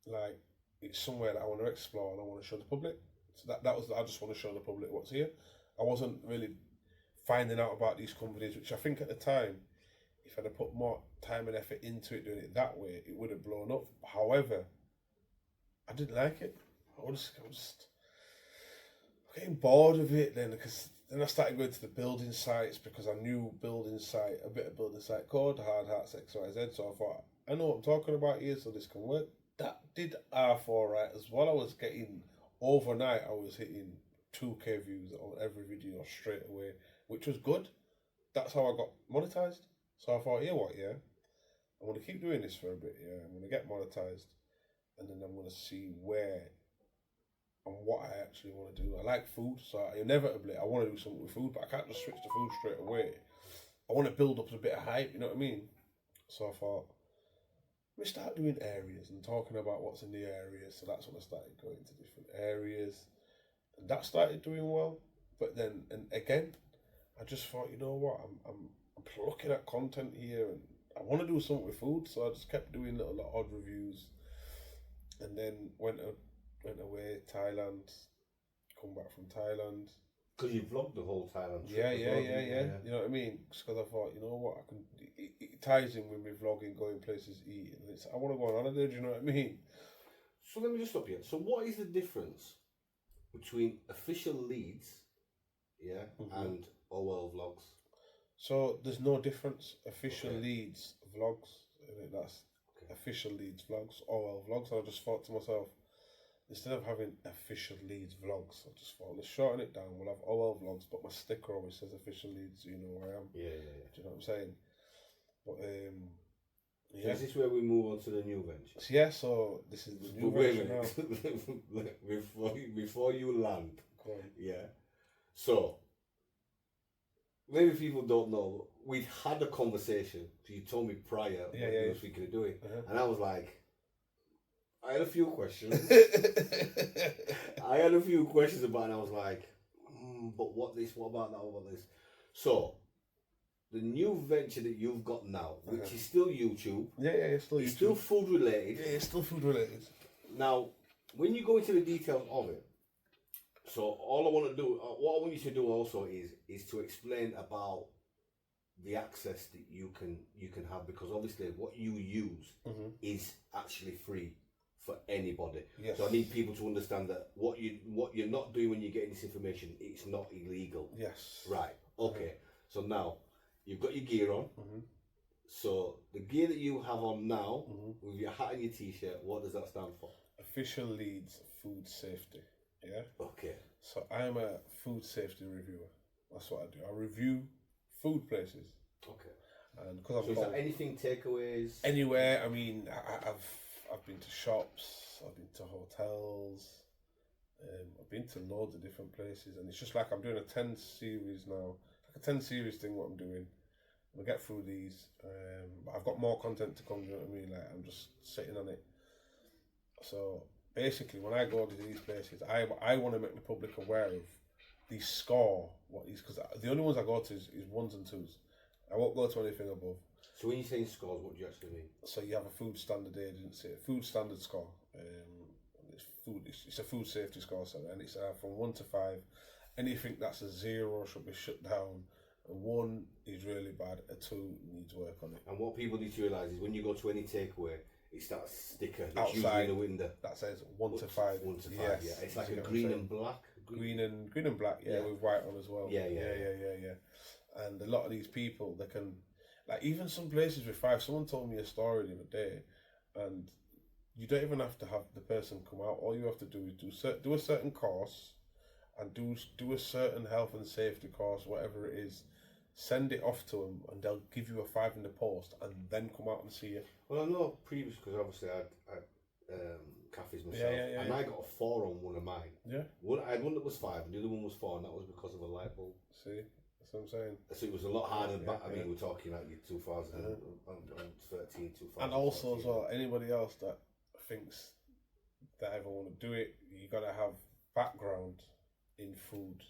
like, it's somewhere that I want to explore and I want to show the public. So that was, I just want to show the public what's here. I wasn't really finding out about these companies, which I think at the time, if I'd have put more time and effort into it, doing it that way, it would have blown up. However, I didn't like it. I was just getting bored of it then, because then I started going to the building sites because I knew a bit of building site code, Hard Hearts XYZ. So I thought, I know what I'm talking about here, so this can work. That did R4 right as well. I was getting, overnight, I was hitting 2k views on every video straight away, which was good. That's how I got monetized. So I thought, I'm going to keep doing this for a bit, I'm going to get monetized, and then I'm going to see where and what I actually want to do. I like food, so inevitably I want to do something with food, but I can't just switch to food straight away. I want to build up a bit of hype, you know what I mean? So I thought, let me start doing areas and talking about what's in the areas. So that's when I started going to different areas, and that started doing well. But then, and again, I just thought, you know what, I'm looking at content here, and I want to do something with food, so I just kept doing little odd reviews, and then went away, Thailand, come back from Thailand. Because you vlogged the whole Thailand trip. Yeah. You know what I mean? Just because I thought, you know what, it ties in with me vlogging, going places, eating. I want to go on holiday, do you know what I mean? So let me just stop you. So what is the difference between official leads, and OL vlogs? So there's no difference. Official leads vlogs, that's official leads vlogs, OL vlogs. I just thought to myself, instead of having official leads vlogs, I just thought, let's shorten it down. We'll have OL vlogs, but my sticker always says official leads, so you know where I am. Yeah. Do you know what I'm saying? But So is this where we move on to the new venture? Yeah, so this is the new venture now. Before you land, so maybe people don't know, we'd had a conversation, so you told me prior what you were thinking of doing, and I was like, I had a few questions. about it, and I was like, but what about that, what about this? So, the new venture that you've got now, which is still YouTube. It's still YouTube. It's still food related. Yeah, it's still food related. Now, when you go into the details of it, so all I want to do, what I want you to do also is to explain about the access that you can have, because obviously what you use is actually free for anybody. Yes. So I need people to understand that what you're not doing when you're getting this information, it's not illegal. Yes. Right. Okay. So now you've got your gear on. So the gear that you have on now, with your hat and your t-shirt, what does that stand for? Official Leeds Food Safety. Yeah. Okay. So I'm a food safety reviewer. That's what I do. I review food places. Okay. And because so is that anything takeaways? Anywhere. I mean, I've been to shops. I've been to hotels. I've been to loads of different places, and it's just like I'm doing a 10 series now, like a 10 series thing. What I'm doing, I'll get through these. But I've got more content to come. You know what I mean? Like I'm just sitting on it. So basically, when I go to these places, I want to make the public aware of the score. What is, because the only ones I go to is ones and twos. I won't go to anything above. So when you're saying scores, what do you actually mean? So you have a food standard agency, food standard score. It's a food safety score, sorry, and it's from 1 to 5. Anything that's a 0 should be shut down. A 1 is really bad. A 2 needs work on it. And what people need to realise is when you go to any takeaway, it's that sticker that's outside usually in the window that says 1 to 5. 1 to 5. Yes. Yeah, it's like a green and black. Green and black. Yeah, with white on as well. Yeah. And a lot of these people, they can, like, even some places with 5. Someone told me a story the other day, and you don't even have to have the person come out. All you have to do is do a certain course, and do a certain health and safety course, whatever it is. Send it off to them, and they'll give you a 5 in the post, and then come out and see you. Well, I know previous, because obviously I had cafes myself, and I got a 4 on one of mine. Yeah. I had one that was 5, and the other one was 4, and that was because of a light bulb. See, that's what I'm saying. So it was a lot harder. I mean, we're talking like 2013, 2014. And also as well, anybody else that thinks that ever want to do it, you got to have background in food.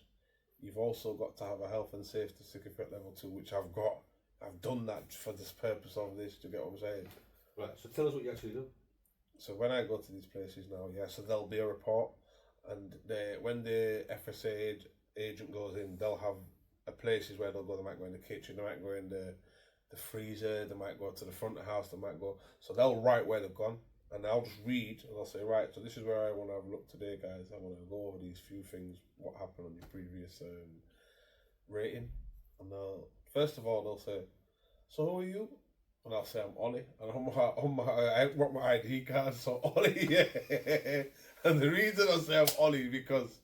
You've also got to have a health and safety certificate level 2, which I've got. I've done that for this purpose of this, to get what I'm saying. Right, so tell us what you actually do. So when I go to these places now, so there'll be a report, and when the FSA agent goes in, they'll have places where they'll go. They might go in the kitchen, they might go in the freezer, they might go to the front of the house, they might go. So they'll write where they've gone, and I'll just read, and I'll say, right, so this is where I want to have a look today, guys. I want to go over these few things, what happened on your previous rating. And first of all, they'll say, so who are you? And I'll say I'm Ollie, and I brought my ID card, so Ollie, yeah. And the reason I say I'm Ollie because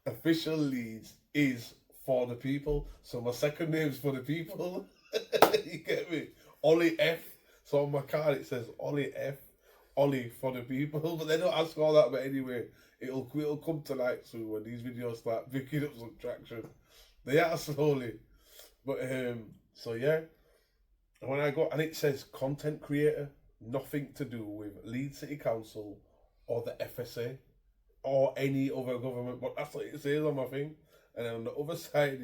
Official Leeds is for the people, so my second name's for the people. You get me? Ollie F. So on my card it says Ollie F. Ollie for the people, but they don't ask all that. But anyway, it'll come to light soon when these videos start picking up some traction. They are slowly, but so yeah. And when I go, and it says content creator, nothing to do with Leeds City Council or the FSA or any other government, but that's what it says on my thing. And then on the other side,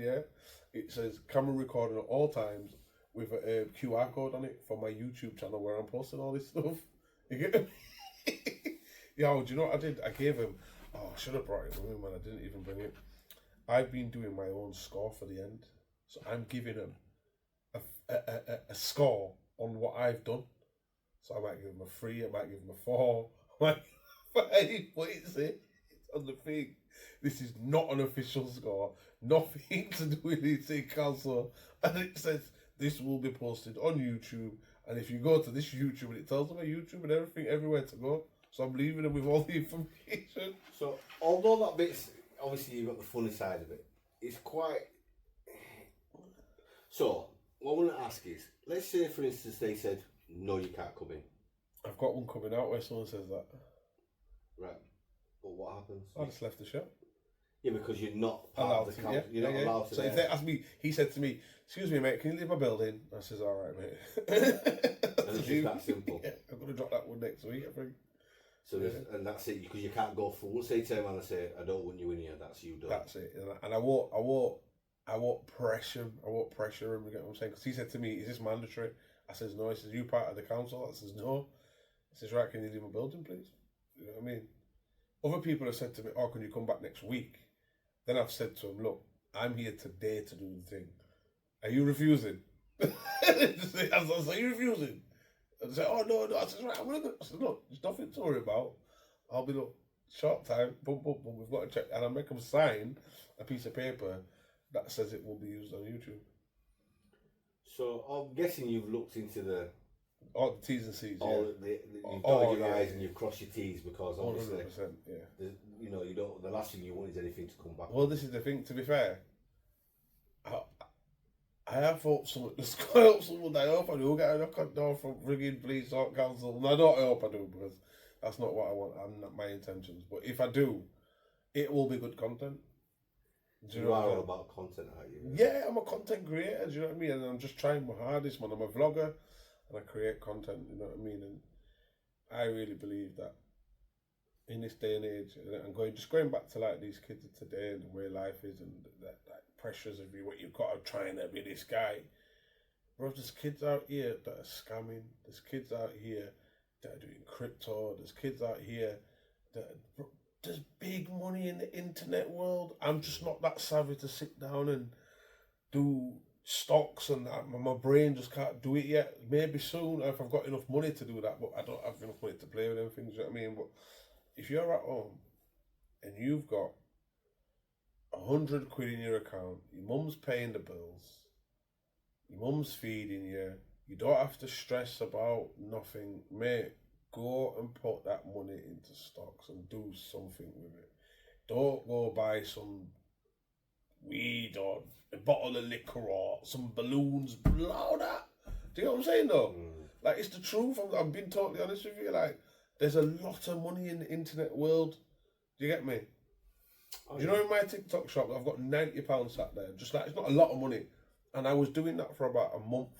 it says camera recording at all times with a QR code on it for my YouTube channel where I'm posting all this stuff. You get me? Yo, do you know what I did? I gave him, I should have brought it with me, man. I didn't even bring it. I've been doing my own score for the end. So I'm giving him a score on what I've done. So I might give him a 3, I might give him a 4, I might give him a 5. What is it? It's on the thing. This is not an official score. Nothing to do with the City Council. And it says this will be posted on YouTube. And if you go to this YouTube, and it tells them a YouTube and everything, everywhere to go. So I'm leaving them with all the information. So although that bit's, obviously you've got the funny side of it, it's quite... So, what I want to ask is, let's say for instance they said, no, you can't come in. I've got one coming out where someone says that. Right. But what happens? I just left the shop. Yeah, because you're not part of the council. You're not allowed to. So if they ask me, he said to me, excuse me, mate, can you leave my building? I says, all right, mate. And it's just that simple. Yeah, I'm going to drop that one next week, I think. So and that's it, because you can't go full. Once they turn around and say, I don't want you in here, that's you done. That's it. And I won't pressure him. I won't pressure him, you get what I'm saying? Because he said to me, is this mandatory? I says, no. He says, you part of the council? I says, no. He says, right, can you leave my building, please? You know what I mean? Other people have said to me, "Oh, can you come back next week?" Then I've said to them, "Look, I'm here today to do the thing. Are you refusing?" I said, "Are you refusing?" And they say, "Oh no." I said, "Right, I'm gonna go." I said, "Look, there's nothing to worry about. I'll be short time. Boom, boom, boom. We've got to check, and I'll make them sign a piece of paper that says it will be used on YouTube." So I'm guessing you've looked into all the T's and C's. You've dotted your I's and you've crossed your T's, because obviously, 100%, you know, you don't. The last thing you want is anything to come back. Well, this is the thing. To be fair, I have hoped someone. I hope someone. I hope I do get a knock on the door from frigging police or council. And I don't hope I do, because that's not what I want. I'm not my intentions. But if I do, it will be good content. Do you know are all about content, aren't you? Yeah, I'm a content creator. Do you know what I mean? And I'm just trying my hardest, man. I'm a vlogger, and I create content. You know what I mean? And I really believe that in this day and age, and going back to like these kids of today and the way life is, and that pressures of you, what you've got to try and be this guy. Bro, there's kids out here that are scamming. There's kids out here that are doing crypto. There's kids out here that there's big money in the internet world. I'm just not that savvy to sit down and do stocks, and that. My brain just can't do it yet. Maybe soon, if I've got enough money to do that, but I don't have enough money to play with them things, you know what I mean? But if you're at home and you've got 100 quid in your account, your mum's paying the bills, your mum's feeding you, you don't have to stress about nothing, mate. Go and put that money into stocks and do something with it. Don't go buy some weed or a bottle of liquor or some balloons. Blow that. Do you know what I'm saying though? Like, it's the truth. I'm being totally honest with you. Like, there's a lot of money in the internet world. Do you get me? Do you know, in my TikTok shop, I've got £90 sat there. Just like, it's not a lot of money. And I was doing that for about a month.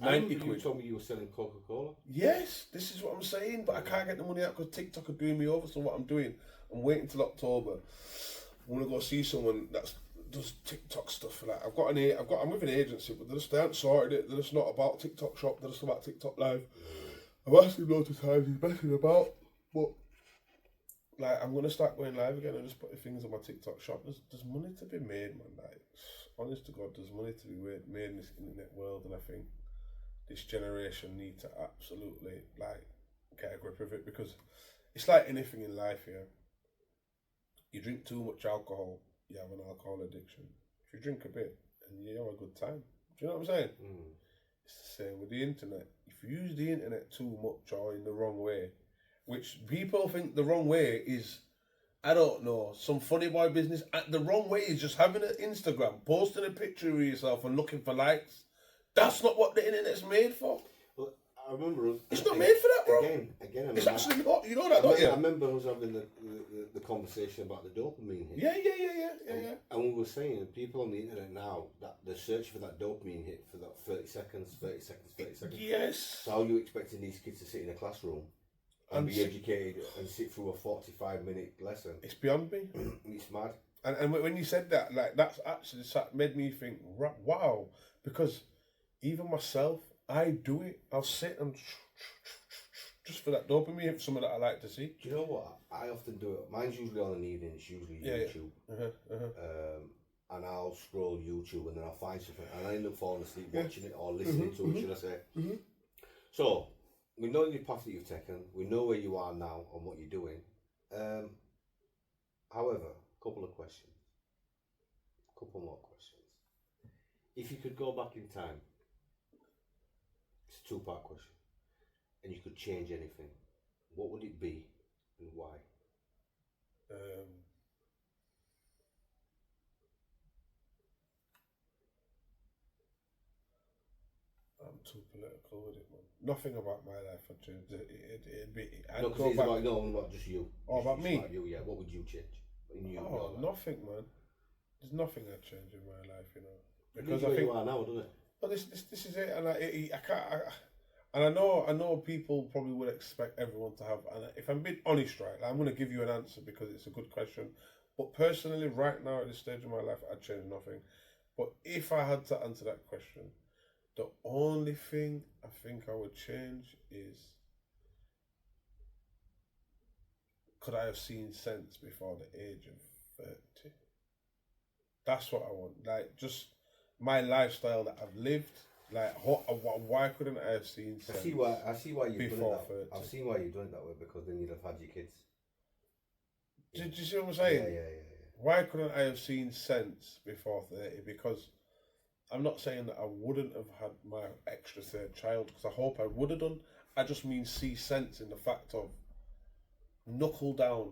90 quid. You told me you were selling Coca-Cola? Yes, this is what I'm saying, but I can't get the money out because TikTok are doing me over. So what I'm doing, I'm waiting till October. I want to go see someone that does TikTok stuff. Like, I'm with an agency, but they haven't sorted it. They're just not about TikTok shop. They're just about TikTok live. I've asked him loads of times. He's messing about, but like, I'm gonna start going live again and just putting things on my TikTok shop. There's money to be made, man. Like, honest to God, there's money to be made in this internet world, and I think this generation need to absolutely like get a grip of it, because it's like anything in life. Yeah, you drink too much alcohol, you have an alcohol addiction. If you drink a bit, and you have a good time. Do you know what I'm saying? It's the same with the internet. If you use the internet too much or in the wrong way, which people think the wrong way is, I don't know, some funny boy business. The wrong way is just having an Instagram, posting a picture of yourself and looking for likes. That's not what the internet's made for. Well, I remember it's not made for that, bro. Again, it's actually not. You know that, don't you? I remember us having the conversation about the dopamine hit. Yeah. And we were saying, people on the internet now, that they're searching for that dopamine hit for that 30 seconds. Yes. So how are you expecting these kids to sit in a classroom and be educated and sit through a 45-minute lesson? It's beyond me. It's mad. And when you said that, like, that's actually made me think, wow, because even myself, I do it. I'll sit and just for that dopamine, something that I like to see. Do you know what? I often do it. Mine's usually on an evening. It's usually YouTube. And I'll scroll YouTube and then I'll find something and I end up falling asleep watching it or listening to it, should I say. So, we know the path that you've taken. We know where you are now and what you're doing. However, a couple of questions. A couple more questions. If you could go back in time, it's a two-part question, and you could change anything, what would it be and why? I'm too political with it, man. Nothing about my life would change. It'd be. No, because it's about, not just you. Oh, about me? About you, yeah. What would you change? Nothing, man. There's nothing I'd change in my life, you know. Because I think you are now, doesn't it? Well, this is it, and I can't. And I know people probably would expect everyone to have. And if I'm being honest, right, I'm going to give you an answer because it's a good question. But personally, right now at this stage of my life, I'd change nothing. But if I had to answer that question, the only thing I think I would change is could I have seen sense before the age of 30? That's what I want. Like, just my lifestyle that I've lived. Like, why couldn't I have seen sense? I see why you've done it that 30? I've seen why you've done it that way, because then you'd have had your kids. Do you see what I'm saying? Yeah. Why couldn't I have seen sense before 30? Because I'm not saying that I wouldn't have had my extra third child, because I hope I would have done. I just mean see sense in the fact of knuckle down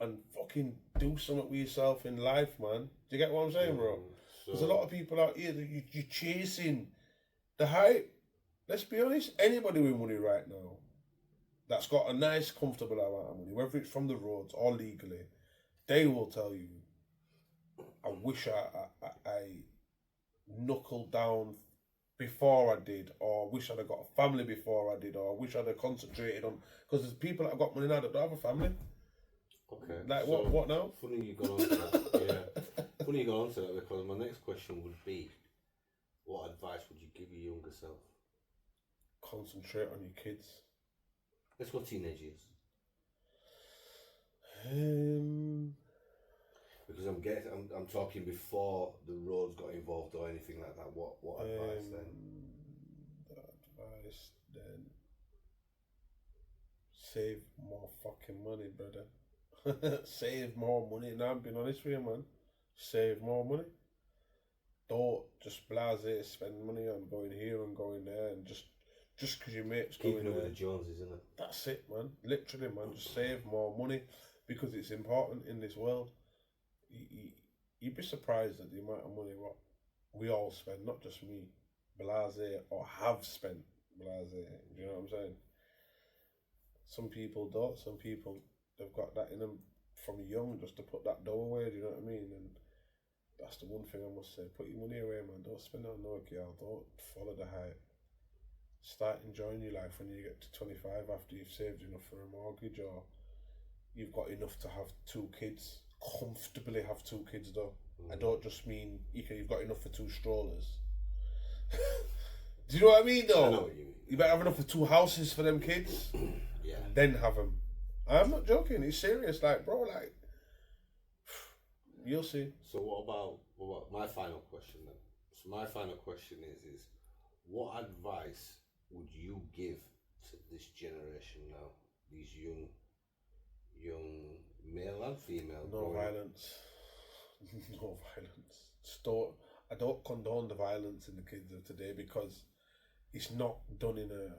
and fucking do something with yourself in life, man. Do you get what I'm saying, bro? There's a lot of people out here that you're chasing the hype. Let's be honest, anybody with money right now that's got a nice, comfortable amount of money, whether it's from the roads or legally, they will tell you, I wish I knuckled down before I did, or wish I'd have got a family before I did, or wish I'd have concentrated on, because there's people that have got money now that don't have a family. Okay. Like, so, what now? Funny you got on to that. Yeah. Funny you got on to that, because my next question would be, what advice would you give your younger self? Concentrate on your kids. Let's go teenage years. Because I'm talking before the roads got involved or anything like that. What advice then? The advice then, save more fucking money, brother. Save more money. Now I'm being honest with you, man. Save more money. Don't just blase spend money on going here and going there, and just because your mate's going there. Keeping up with the Joneses, isn't it? That's it, man. Literally, man. Just save more money, because it's important in this world. You'd be surprised at the amount of money what we all spend, not just me, blase, or have spent blase. Do you know what I'm saying? Some people don't. Some people, they've got that in them from young, just to put that dough away. Do you know what I mean? And that's the one thing I must say. Put your money away, man. Don't spend it on no girl. Don't follow the hype. Start enjoying your life when you get to 25, after you've saved enough for a mortgage, or you've got enough to have 2 kids. Comfortably have 2 kids, though. I don't just mean you've got enough for 2 strollers. Do you know what I mean, though? I know what you mean. You better have enough for 2 houses for them kids. Yeah. Then have them. I'm not joking. It's serious, like, bro. Like, you'll see. So what about my final question then? So my final question is what advice would you give to this generation now? These young male and female. No violence. No violence. I don't condone the violence in the kids of today, because it's not done in a.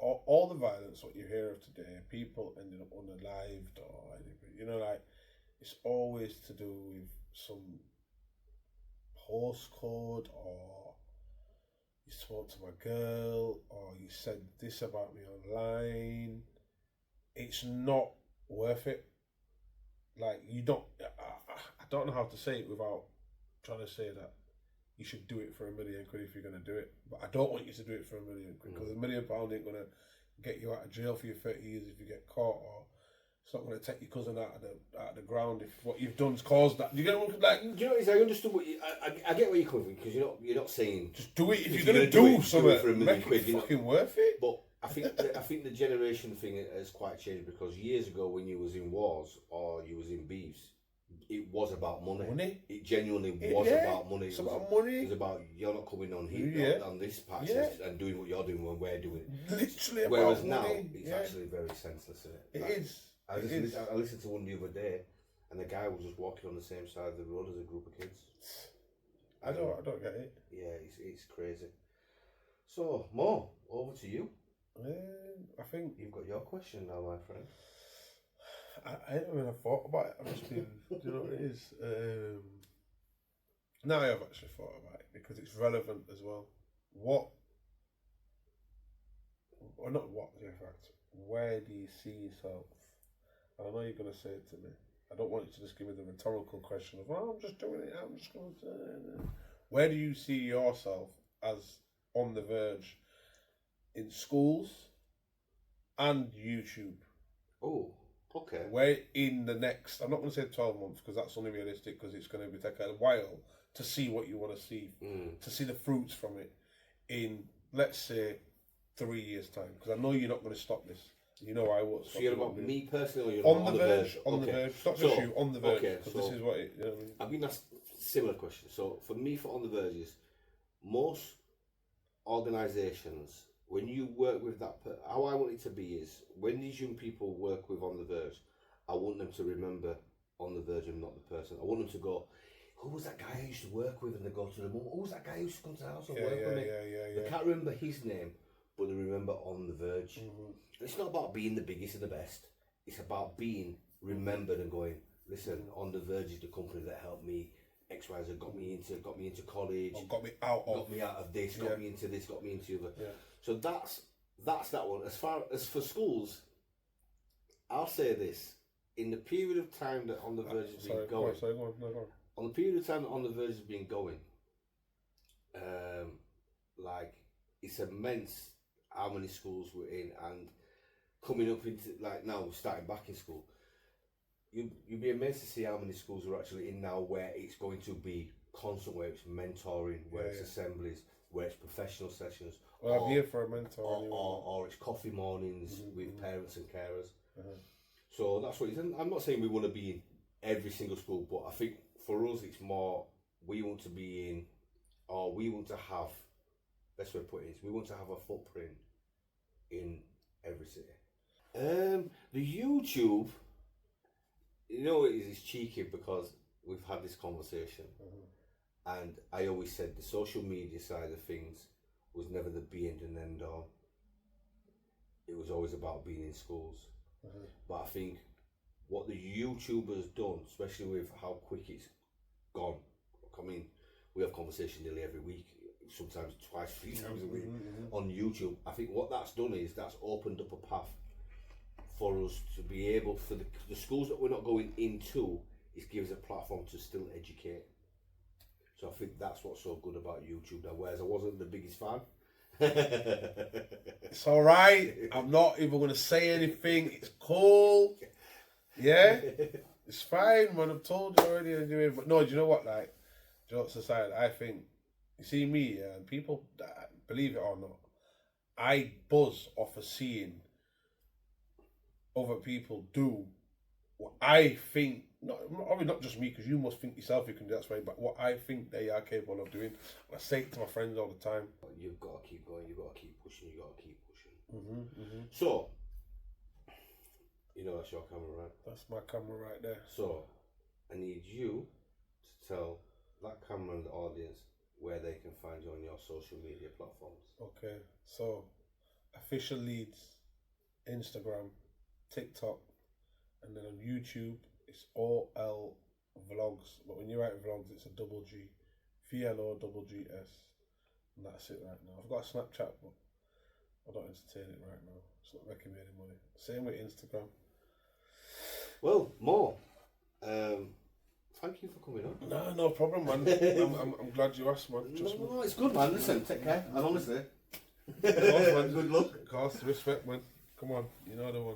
All the violence what you hear of today, people ending up unalived or anything. You know, like, it's always to do with some postcode, or you spoke to my girl, or you said this about me online. It's not worth it. Like, you don't. I don't know how to say it without trying to say that you should do it for £1 million if you're going to do it. But I don't want you to do it for £1 million, because £1 million ain't going to get you out of jail for your 30 years if you get caught, or it's not going to take your cousin out of the ground if what you've done's caused that. You get what, like? Do you know? I understood what I get where you're coming from, because you're not saying just do it if you're going to do something for £1 million. Make it fucking worth it. But I think the generation thing has quite changed, because years ago when you was in wars or you was in beefs, it was about money. It genuinely was about money. It's about money. It was about, you're not coming on here on this patch and doing what you're doing when we're doing it. Literally about Whereas money. now it's actually very senseless, isn't it? It is. I listened to one the other day, and the guy was just walking on the same side of the road as a group of kids. I don't get it. Yeah, it's crazy. So, Mo, over to you. I think you've got your question now, my friend. I haven't even thought about it. I've just been, do you know what it is? Now I have actually thought about it, because it's relevant as well. In fact, where do you see yourself? I know you're going to say it to me. I don't want you to just give me the rhetorical question of, I'm just doing it, I'm just going to... Where do you see yourself as on the verge in schools and YouTube? Oh, okay. Where in the next, I'm not going to say 12 months, because that's only realistic, because it's going to take a while to see what you want to see, to see the fruits from it in, let's say, 3 years' time. Because I know you're not going to stop this. You know I was. So you're about me personally, or you're on the verge? On the verge, not just you. On the verge. Okay, so this is what it. You know what I mean? I've been asked similar question. So for me, for on the verge is most organisations, when you work with that, how I want it to be is when these young people work with on the verge, I want them to remember on the verge and not the person. I want them to go, who was that guy I used to work with? And they go to the mum, who was that guy who used to come to the house and work with me? They can't remember his name, but they remember on the verge. It's not about being the biggest and the best. It's about being remembered and going, listen, on the verge is the company that helped me. X, Y, Z got me into college, or got me out of this, got me into this, got me into other. So that's that one. As far as for schools, I'll say this: in the period of time that on the verge has been going, on the period of time that on the verge has been going, like it's immense how many schools we're in, and coming up into like now we're starting back in school. You'd be amazed to see how many schools are actually in now where it's going to be constant, where it's mentoring, where it's assemblies, where it's professional sessions. Well, I'm here for a mentor. Or it's coffee mornings with parents and carers. So that's what it is. And I'm not saying we want to be in every single school, but I think for us it's more we want to be in, or we want to have, best way to put it is, we want to have a footprint in every city. The YouTube, you know, it's cheeky because we've had this conversation, and I always said the social media side of things was never the be and end all. It was always about being in schools. But I think what the YouTubers done, especially with how quick it's gone, I mean, we have conversation nearly every week, sometimes twice, 3 times a week on YouTube. I think what that's done is that's opened up a path for us to be able, for the schools that we're not going into, it gives a platform to still educate. So I think that's what's so good about YouTube now, whereas I wasn't the biggest fan. It's alright, I'm not even going to say anything, it's cool. Yeah, it's fine, man, I've told you already anyway. But no, do you know what, like, jokes aside, I think, you see me, people, believe it or not, I buzz off of seeing other people do what I think, not just me, because you must think yourself you can do that way, but what I think they are capable of doing. I say it to my friends all the time. You've got to keep going, you've got to keep pushing, you've got to keep pushing. So, you know that's your camera, right? That's my camera right there. So, I need you to tell that camera and the audience where they can find you on your social media platforms. Okay, so official leads, Instagram, TikTok, and then on YouTube it's OL Vlogs. But when you write vlogs, it's a double G, VLOGGS, and that's it right now. I've got a Snapchat, but I don't entertain it right now. It's not making me any money. Same with Instagram. Well, more. Thank you for coming on. No problem, man. I'm glad you asked, man. No, it's good, man. Listen, take care, and honestly, of course, man. Good luck. Of course, respect, man. Come on, you know the one.